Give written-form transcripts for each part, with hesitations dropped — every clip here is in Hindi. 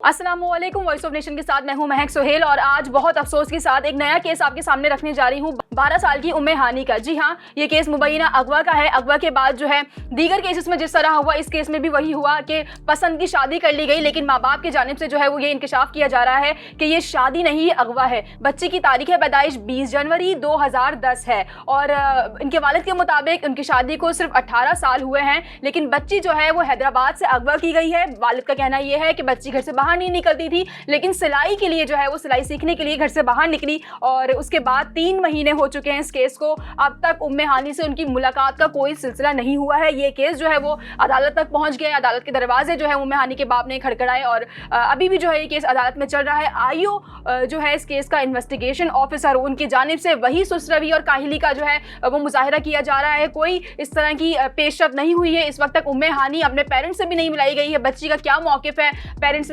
अस्सलामुअलैकुम। वॉइस ऑफ नेशन के साथ मैं हूं महक सोहेल और आज बहुत अफसोस के साथ एक नया केस आपके सामने रखने जा रही हूं 12 साल की उम्मे हानी का। जी हां, ये केस मुबैना अगवा का है। अगवा के बाद जो है दीगर केसेस में जिस तरह हुआ, इस केस में भी वही हुआ कि पसंद की शादी कर ली गई, लेकिन माँ बाप की जानिब से जो है वो ये इंकशाफ किया जा रहा है कि ये शादी नहीं, अगवा है। बच्ची की तारीख है पैदाइश 20 जनवरी 2010 है और इनके वालिद के मुताबिक उनकी शादी को सिर्फ 18 साल हुए हैं, लेकिन बच्ची जो है वो हैदराबाद से अगवा की गई है। वालिद का कहना यह है कि बच्ची घर से बाहर नहीं निकलती थी, लेकिन सिलाई के लिए जो है वो सिलाई सीखने के लिए घर से बाहर निकली और उसके बाद 3 महीने हो चुके हैं इस केस को। अब तक उम्मे हानी से उनकी मुलाकात का कोई सिलसिला नहीं हुआ है। ये केस जो है वो अदालत तक पहुंच गया। अदालत के दरवाजे जो है उम्मे हानी के बाप ने खड़खड़ाए और अभी भी जो है ये केस अदालत में चल रहा है। आईओ जो है इस केस का इन्वेस्टिगेशन ऑफिसर, उनकी जानिब से वही सुसरवी और काहिली का जो है वो मुजाहिरा किया जा रहा है। कोई इस तरह की पेशरफ नहीं हुई है। इस वक्त तक उम्मे हानी अपने पेरेंट्स से भी नहीं मिलाई गई है। बच्ची का क्या मौक़िफ़ है, पेरेंट्स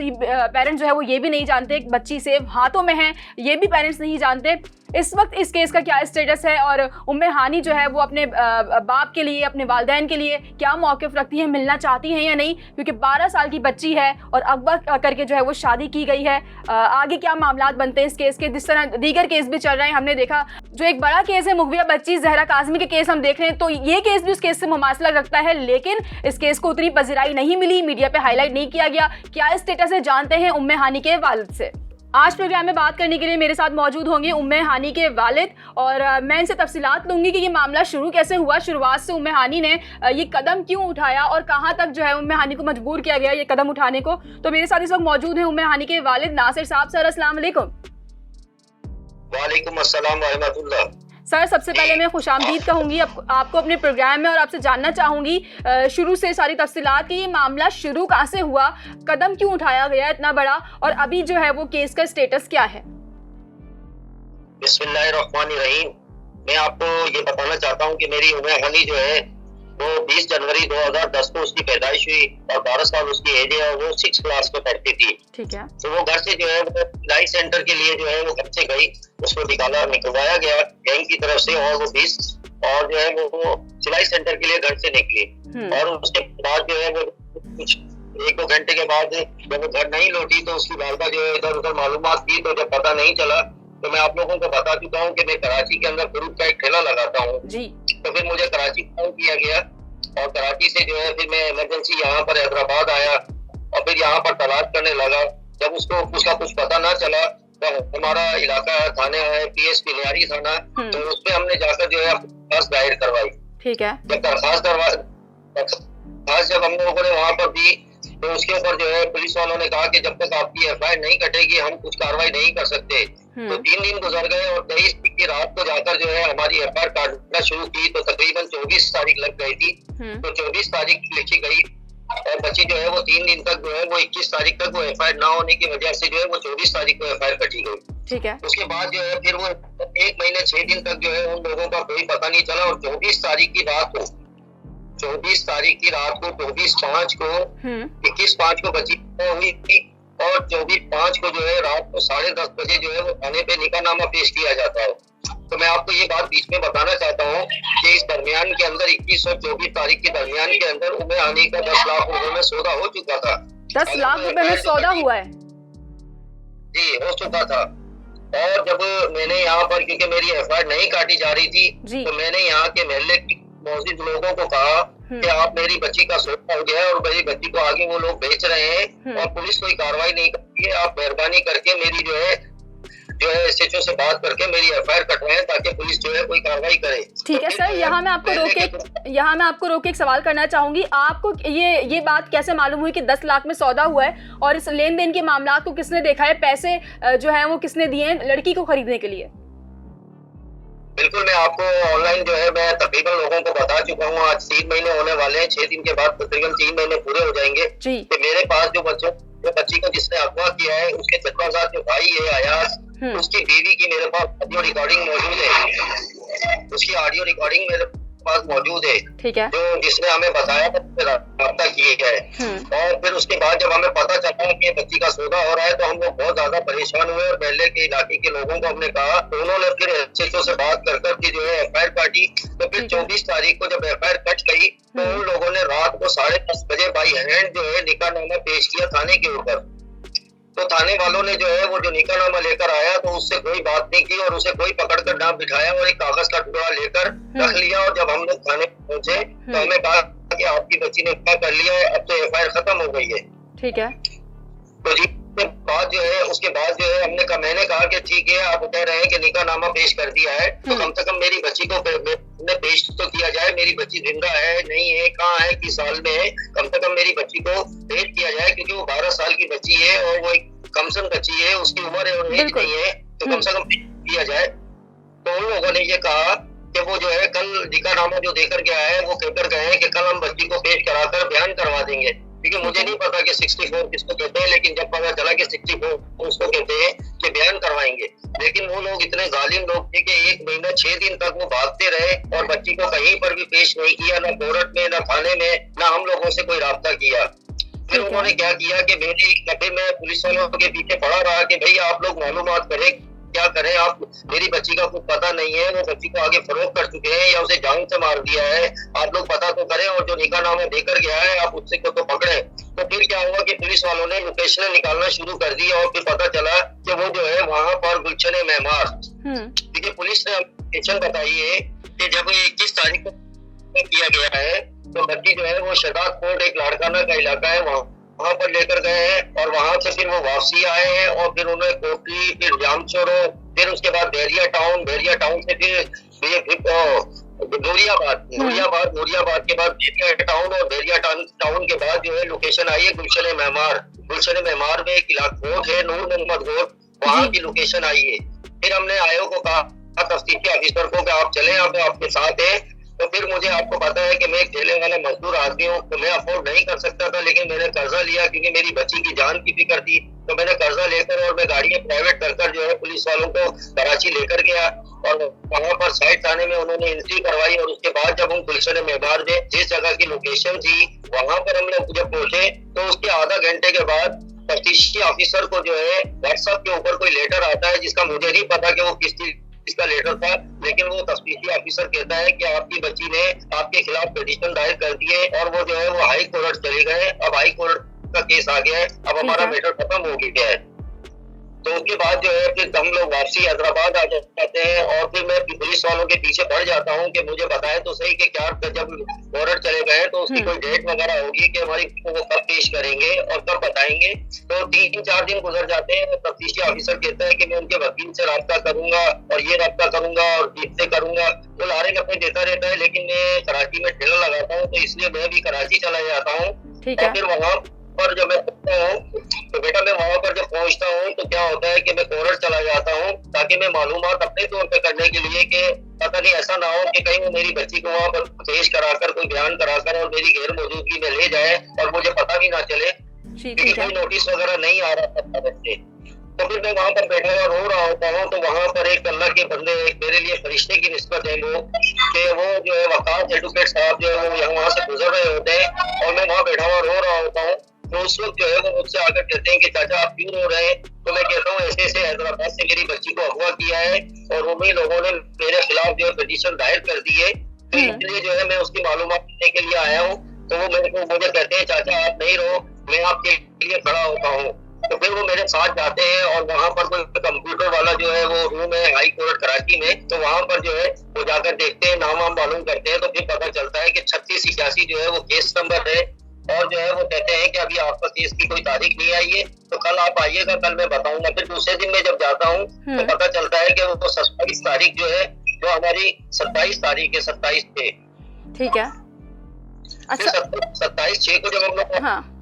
जो है वो ये भी नहीं जानते। बच्ची सेफ हाथों में है, ये भी पेरेंट्स नहीं जानते। इस वक्त इस केस का क्या स्टेटस है और उम्मे हानी जो है वो अपने बाप के लिए, अपने वालिदैन के लिए क्या मौक़िफ़ रखती हैं, मिलना चाहती हैं या नहीं, क्योंकि 12 साल की बच्ची है और अगवा करके जो है वो शादी की गई है। आगे क्या मामलात बनते हैं इस केस के, जिस तरह दीगर केस भी चल रहे हैं। हमने देखा जो एक बड़ा केस है मुगविया बच्ची जहरा काज़मी के केस हम देख रहे हैं, तो ये केस भी उस केस से मुमासला रखता है, लेकिन इस केस को उतनी पज़िराई नहीं मिली, मीडिया पे हाईलाइट नहीं किया गया। क्या स्टेटस है जानते हैं उम्मे हानी के वालिद से। आज प्रोग्राम में बात करने के लिए मेरे साथ मौजूद होंगे उम्मे हानी के वालिद और मैं इनसे तफसीलात लूँगी कि ये मामला शुरू कैसे हुआ, शुरुआत से उम्मे हानी ने ये कदम क्यों उठाया और कहाँ तक जो है उम्मे हानी को मजबूर किया गया ये कदम उठाने को। तो मेरे साथ इस वक्त मौजूद हैं उम्मे हानी के वालिद नासिर साहब। सर अस्सलाम वालेकुम। वालेकुम अस्सलाम व रहमतुल्लाह। सर सबसे पहले मैं खुशामदीद कहूँगी आपको अपने प्रोग्राम में और आपसे जानना चाहूँगी शुरू से सारी तफसीलात कि ये मामला शुरू कहाँ से हुआ, कदम क्यों उठाया गया इतना बड़ा और अभी जो है वो केस का स्टेटस क्या है। बिस्मिल्लाहिर्रहमानिर्रहीम। मैं आपको ये बताना चाहता हूँ कि मेरी उम्मे हानी जो है वो 20 जनवरी 2010 को उसकी पैदाइश हुई और 12 साल उसकी एज है और वो 6 क्लास में पढ़ती थी। ठीक है। तो वो घर से जो है वो सिलाई सेंटर के लिए जो है वो घर से गई, उसको निकलवाया गया गैंग की तरफ से और वो 20 और जो है वो सिलाई सेंटर के लिए घर से निकली और उसके बाद जो है वो कुछ 1-2 घंटे के बाद जब वो घर नहीं लौटी तो उसकी वालिदा जो है इधर उधर मालूमात की, तो जब पता नहीं चला तो मैं आप लोगों को बता चुका हूँ कि मैं कराची के अंदर फ्रूट का एक ठेला लगाता हूँ। तो फिर मुझे कराची फोन किया गया और कराची से जो है फिर मैं इमरजेंसी यहाँ पर हैदराबाद आया और फिर यहाँ पर तलाश करने लगा। जब उसको उसका कुछ पता ना चला तो हमारा इलाका थाने है PSP लियारी थाना, तो उसमें हमने जाकर जो है दरखास्त दायर करवाई। ठीक है। जब दरखास्त जब हम लोगों ने वहाँ पर दी तो उसके ऊपर जो है पुलिस वालों ने कहा कि जब तक आपकी FIR नहीं कटेगी हम कुछ कार्रवाई नहीं कर सकते। तो 3 दिन गुजर गए और 23 की रात को जाकर जो है हमारी FIR काटना शुरू की तो तकरीबन 24 तारीख लग गई थी। तो 24 तारीख लिखी गई और बच्ची जो है वो 3 दिन तक जो है वो 21 तारीख तक वो FIR ना होने की वजह से जो है वो 24 तारीख को FIR कटी गई। ठीक है। उसके बाद जो है फिर वो 1 महीने 6 दिन तक जो है उन लोगों का कोई पता नहीं चला और 24 तारीख की रात को 24/5 को 21/5 को बच्ची हुई थी और 24/5 को जो है रात को 10:30 बजे जो है वो थाने पे निकाहनामा पेश किया जाता है। तो मैं आपको ये बात बीच में बताना चाहता हूँ कि इस दरमियान के अंदर 21 और 24 तारीख के दरमियान के अंदर उम्मे हानी का 10 लाख रुपए में सौदा हो चुका था। 10 लाख रुपए में सौदा हुआ है? जी हो चुका था। और जब मैंने यहाँ पर क्योंकि मेरी FIR नहीं काटी जा रही थी तो मैंने यहाँ के महल्ले की मौजूद लोगों को कहा कि आप मेरी बच्ची का सौदा हो गया और मेरी बच्ची को आगे वो लोग बेच रहे हैं और पुलिस कोई कार्रवाई नहीं करती है, आप मेहरबानी करके मेरी जो है SHO से बात करके मेरी FIR कटवाएं ताकि पुलिस जो है कोई कार्रवाई करे। ठीक है सर, यहाँ मैं आपको रोक के एक सवाल करना चाहूंगी। आपको ये बात कैसे मालूम हुई कि 10 लाख में सौदा हुआ है और इस लेन देन के मामला को किसने देखा है, पैसे जो है वो किसने दिए हैं लड़की को खरीदने के लिए? बिल्कुल, मैं आपको ऑनलाइन जो है मैं तकरीबन लोगों को बता चुका हूँ। आज 3 महीने होने वाले हैं, 6 दिन के बाद तकरीबन 3 महीने पूरे हो जाएंगे। तो मेरे पास जो बच्ची को जिसने अगवा किया है उसके चचाजाद जो भाई है अयाज, उसकी बीवी की मेरे पास ऑडियो रिकॉर्डिंग मौजूद है, उसकी ऑडियो रिकॉर्डिंग मेरे पास मौजूद है। ठीक है। जो जिसने हमें बताया रब्ता किया है और फिर उसके बाद जब हमें पता चला कि बच्ची का सौदा हो रहा है तो हम लोग बहुत ज्यादा परेशान हुए और महल्ले के इलाके के लोगों को हमने कहा, तो उन्होंने फिर SHO से बात कर के जो है FIR काटी। तो फिर 24 तारीख को जब FIR कट गई तो उन लोगों ने रात को 10:30 बजे बाई हैंड जो है निकाहनामा पेश किया थाने के ऊपर। तो थाने वालों ने जो है वो जो निकाहनामा लेकर आया तो उससे कोई बात नहीं की और उसे कोई पकड़कर ना बिठाया और एक कागज का टुकड़ा लेकर रख लिया। और जब हम लोग थाने पहुंचे तो हमें कहा कि आपकी बच्ची ने क्या कर लिया है, अब तो एफआईआर खत्म हो गई है। ठीक है। तो जी उसके बाद जो है मैंने कहा कि ठीक है, आप कह रहे हैं कि निकाहनामा पेश कर दिया है तो कम से कम मेरी बच्ची को पेश तो किया जाए। मेरी बच्ची जिंदा है नहीं है, कहाँ है, किस साल में है, कम से कम मेरी बच्ची को पेश किया जाए, क्योंकि वो 12 साल की बच्ची है और वो एक कमसन बच्ची है, उसकी उम्र है और एज नहीं है, तो कम से कम किया जाए। तो उन लोगों ने ये कहा कि वो जो है कल निकाहनामा जो देकर गया है वो कहकर गए हैं कि कल हम बच्ची को पेश कराकर बयान करवा देंगे, क्योंकि मुझे नहीं पता कि 64 किसको कहते हैं, लेकिन जब पता चला कि 64 उसको कहते हैं कि बयान करवाएंगे। लेकिन वो लोग इतने जालिम लोग थे कि 1 महीना 6 दिन तक वो भागते रहे और बच्ची को कहीं पर भी पेश नहीं किया, ना कोर्ट में, ना थाने में, ना हम लोगों से कोई राब्ता किया। फिर उन्होंने क्या किया कि मेरी कभी मैं पुलिस वालों के पीछे पड़ा रहा कि भाई आप लोग मालूमात करें, क्या करें, आप मेरी बच्ची का कुछ पता नहीं है, वो बच्ची को आगे फरोख्त कर चुके हैं या उसे जान से मार दिया है, आप लोग पता तो करें और जो निकाहनामा देकर गया है आप उससे को तो पकड़े। तो फिर क्या हुआ कि पुलिस वालों ने लोकेशन निकालना शुरू कर दी और फिर पता चला कि वो जो है वहां पर गुलशन मेमार, क्योंकि पुलिस ने लोकेशन बताई है कि जब 21 तारीख को किया गया है तो बच्ची जो है वो शहजाद कोट एक लाड़काना का इलाका है वहां पर लेकर गए हैं और वहां से फिर वो वापसी आए हैं और फिर उन्होंने कोटली, फिर जामचोरो, फिर उसके बाद बैरिया टाउन से फिर नूरियाबाद के बाद बैरिया टाउन और बैरिया टाउन के बाद जो है लोकेशन आई है गुलशन मेमार में एक इलाका कोट है, नूर मोहम्मद कोट, वहां की लोकेशन आई है। फिर हमने आयोग को कहा, तफ्तीशी ऑफिसर को कि आप चले, आप आपके साथ है। तो फिर मुझे आपको पता है कि मैं एक ठेले वाला मजदूर आदमी हूँ, तो मैं अफोर्ड नहीं कर सकता था, लेकिन मैंने कर्जा लिया क्योंकि मेरी बच्ची की जान की फिक्र थी। तो मैंने कर्जा लेकर और मैं गाड़ियां प्राइवेट कर जो है पुलिस वालों को कराची लेकर गया और वहां पर साइड थाने में उन्होंने एंट्री करवाई। और उसके बाद जब हम गुलशन मेमार में जिस जगह की लोकेशन थी वहां पर हम लोग जब पहुंचे तो उसके आधा घंटे के बाद तफ्तीशी ऑफिसर को जो है व्हाट्सएप के ऊपर कोई लेटर आता है, जिसका मुझे नहीं पता कि वो किस चीज का लेटर था, लेकिन वो तफ्तीशी ऑफिसर कहता है कि आपकी बच्ची ने आपके खिलाफ पिटीशन दायर कर दिए और वो जो है वो हाई कोर्ट चले गए। अब हाई कोर्ट का केस आ गया है, अब हमारा मैटर खत्म हो गया है। तो उसके बाद जो है फिर हम लोग वापसी हैदराबाद आ जाते हैं और फिर मैं पुलिस वालों के पीछे पड़ जाता हूँ कि मुझे बताए तो सही कि क्या जब वारंट चले गए तो उसकी कोई डेट वगैरह होगी कि हमारी वो कब पेश करेंगे और कब बताएंगे। तो 3-4 दिन गुजर जाते हैं। तफ्तीशी ऑफिसर कहता है कि मैं उनके वकील से राब्ता करूंगा और ये राब्ता करूंगा और इससे करूंगा, वो लारे लफे देता रहता है। लेकिन मैं कराची में ठेला लगाता हूँ तो इसलिए मैं भी कराची चला जाता हूँ। और फिर वहाँ पर जब मैं पहुंचता हूँ तो बेटा मैं वहां पर जब पहुंचता हूँ तो क्या होता है कि मैं कोर्ट चला जाता हूँ ताकि मैं मालूमात अपने तौर पे करने के लिए कि पता नहीं ऐसा ना हो कि कहीं वो मेरी बच्ची को वहां पर पेश कराकर कोई बयान कराकर और मेरी गैर मौजूदगी में ले जाए और मुझे पता भी ना चले, क्योंकि कोई नोटिस वगैरह नहीं आ रहा था बच्चे। तो फिर मैं वहां पर बैठा हुआ रो रहा होता हूँ तो वहां पर एक अल्लाह के बंदे, एक मेरे लिए फरिश्ते की निस्बत है वो, कि वो जो है वकास एडवोकेट साहब जो है वो वहां से गुजर रहे होते हैं और मैं वहां बैठा हुआ रो रहा होता हूँ। तो उस वक्त जो है वो मुझसे आकर कहते हैं कि चाचा आप क्यों रो रहे हैं? तो मैं कहता हूँ ऐसे ऐसे हैदराबाद से मेरी बच्ची को अगवा किया है और उन्हीं लोगों ने मेरे खिलाफ जो है पिटीशन दायर कर दी है, तो इसलिए जो है मैं उसकी मालूमात लेने के लिए आया हूँ। तो वो मुझे कहते हैं चाचा आप नहीं रो, मैं आपके लिए खड़ा होता हूँ। तो फिर वो मेरे साथ जाते हैं और वहाँ पर कोई कंप्यूटर वाला जो है वो रूम है हाई कोर्ट कराची में, तो वहाँ पर जो है वो जाकर देखते हैं, नाम वाम मालूम करते हैं। तो फिर पता चलता है कि 3681 जो है वो केस नंबर है और जो है वो कहते हैं कि अभी आपका केस की कोई तारीख नहीं आई है, तो कल आप आइएगा, कल मैं बताऊंगा। फिर दूसरे दिन में जब जाता हूँ तो पता चलता है कि वो 27 तारीख जो है जो हमारी 27 तारीख है, 27/6, ठीक है। अच्छा 27/6 को जब हम लोग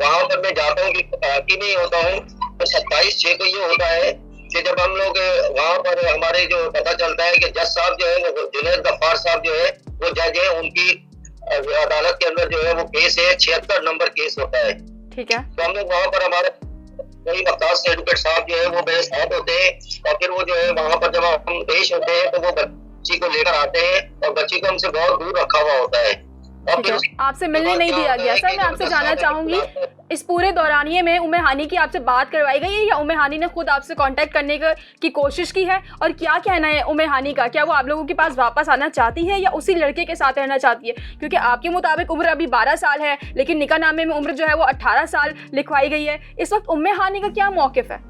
वहां पर मैं जाता हूँ कि कराची में ही होता हूँ, तो 27/6 को ये होता है कि जब हम लोग वहां पर हमारे जो पता चलता है कि जज साहब जो है वो जुनैद गफ्फार साहब जो है वो जज है, उनकी अदालत के अंदर जो है वो केस है 76 नंबर केस होता है, ठीक है। तो हम लोग वहाँ पर हमारे कई वकास एडवोकेट साहब जो है वो मेरे साथ होते हैं और फिर वो जो है वहाँ पर जब हम पेश होते हैं तो वो बच्ची को लेकर आते हैं और बच्ची को हमसे बहुत दूर रखा हुआ होता है। आपसे मिलने नहीं दिया गया। सर मैं आपसे जानना चाहूंगी इस पूरे दौरानिये में उम्मे हानी की आपसे बात करवाई गई है या उम्मे हानी ने खुद आपसे कांटेक्ट करने की कोशिश की है? और क्या कहना है उम्मे हानी का, क्या वो आप लोगों के पास वापस आना चाहती है या उसी लड़के के साथ रहना चाहती है? क्योंकि आपके मुताबिक उम्र अभी 12 साल है, लेकिन निकाहनामे में उम्र जो है वो 18 साल लिखवाई गई है। इस वक्त उम्मे हानी का क्या मौक़िफ़ है?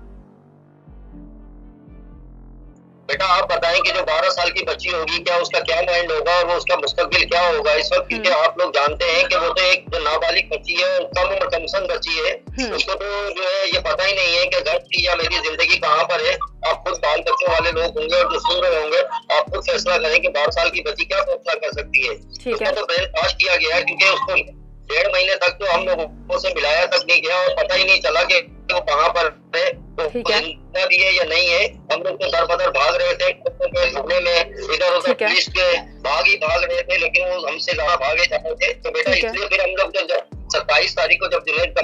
बेटा आप बताएं कि जो 12 साल की बच्ची होगी क्या उसका क्या माइंड होगा और वो उसका मुस्तकबिल क्या होगा इस वक्त, क्योंकि आप लोग जानते हैं कि वो तो एक जो नाबालिग बच्ची है और कम उम्र कमसन बच्ची है, उसको तो जो है ये पता ही नहीं है कि घर की या मेरी जिंदगी कहाँ पर है। आप खुद बाल बच्चों वाले लोग होंगे और जो सुन रहे होंगे, आप खुद फैसला करें कि 12 साल की बच्ची क्या फैसला कर सकती है। उसको तो ब्रेन पास किया गया क्योंकि उसको 1.5 महीने तक तो हम लोगों से मिलाया तक नहीं गया और पता ही नहीं चला कि वो कहाँ पर है, तो भी है या नहीं है। हम लोग तो दर बदर भाग रहे थे ढूंढने में, इधर उधर पुलिस के भाग रहे थे, लेकिन वो हमसे ज्यादा भागे जाते थे। तो बेटा इसलिए फिर हम लोग जब 27 तारीख को जब जुनैद का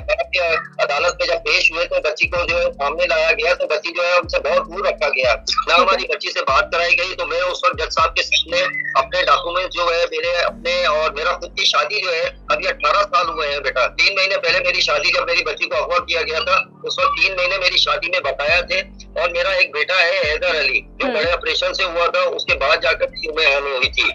अदालत में जब पेश हुए तो बच्ची को जो है सामने लाया गया, तो बच्ची जो है हमसे बहुत दूर रखा गया ना, हमारी बच्ची से बात कराई गई। तो मैं उस वक्त जज साहब के सामने अपने डॉक्यूमेंट जो है मेरे अपने और मेरा खुद की शादी जो है अभी 18 साल हुए हैं बेटा। 3 महीने पहले मेरी शादी, जब मेरी बच्ची को अगवा किया गया था उस वक्त 3 महीने मेरी शादी में बकाया थे। और मेरा एक बेटा है हैदर अली जो बड़े ऑपरेशन से हुआ था, उसके बाद जाकर उम्मे हानी हुई थी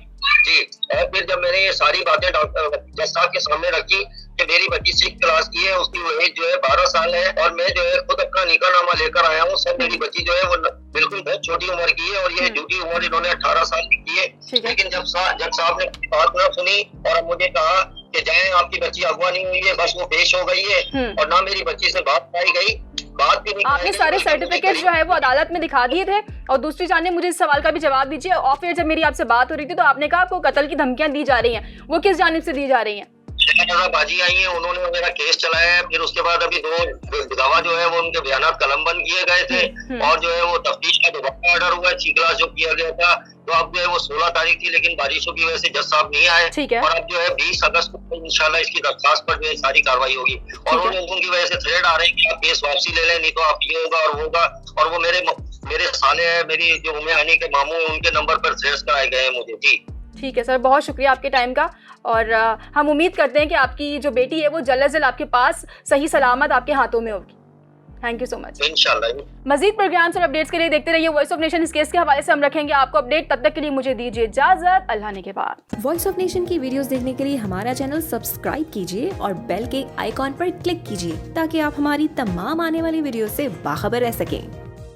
जी। और फिर जब मैंने ये सारी बातें डॉक्टर जज साहब के सामने रखी कि मेरी बच्ची 6th क्लास की है, उसकी एज जो है 12 साल है और मैं जो है खुद अपना निकाहनामा लेकर आया हूँ, सब मेरी बच्ची जो है वो बिल्कुल बहुत छोटी उम्र की है और ये ड्यूटी उम्र इन्होंने 18 साल की है। लेकिन जब जज साहब ने बात ना सुनी और मुझे कहा कि जाए आपकी बच्ची अगवा नहीं हुई है, बस वो पेश हो गई है और ना मेरी बच्ची से बात पाई गई, बात भी नहीं। आपने सारे सर्टिफिकेट जो है वो अदालत में दिखा दिए थे। और दूसरी जाने मुझे इस सवाल का भी जवाब दीजिए, और फिर जब मेरी आपसे बात हो रही थी तो आपने कहा आपको कत्ल की धमकियां दी जा रही हैं, वो किस जानिब से दी जा रही हैं? बाजी आई है, उन्होंने मेरा केस चलाया है। फिर उसके बाद अभी 2 गवाह जो है वो उनके बयानात कलमबंद किए गए थे और जो है वो तफ्तीश का दोबारा ऑर्डर हुआ है 6 क्लास जो किया गया था। तो अब जो है वो 16 तारीख थी, लेकिन बारिशों की वजह से जज साहब नहीं आए और अब जो है 20 अगस्त को इंशाल्लाह इसकी दरखास्त पर जो है सारी कार्रवाई होगी। और उन लोगों की वजह से थ्रेड आ रहे हैं कि आप केस वापसी ले लें, नहीं तो आप ये होगा और होगा। और वो मेरे साले है, मेरी जो उम्मे हानी के मामू है, उनके नंबर पर थ्रेड्स कराए गए हैं मुझे जी। ठीक है सर, बहुत शुक्रिया आपके टाइम का, और हम उम्मीद करते हैं कि आपकी जो बेटी है वो जल्द से जल्द आपके पास सही सलामत आपके हाथों में होगी। Thank you so much. इंशाल्लाह। मजीद प्रोग्राम्स और अपडेट्स के लिए देखते रहिए वॉइस ऑफ नेशन। इस केस के हवाले से हम रखेंगे आपको अपडेट, तब तक के लिए मुझे दीजिए इजाजत, अल्लाह ने के बाद। वॉइस ऑफ नेशन की वीडियोस देखने के लिए हमारा चैनल सब्सक्राइब कीजिए और बेल के आइकॉन पर क्लिक कीजिए ताकि आप हमारी तमाम आने वाली वीडियो से बाखबर रह सकें।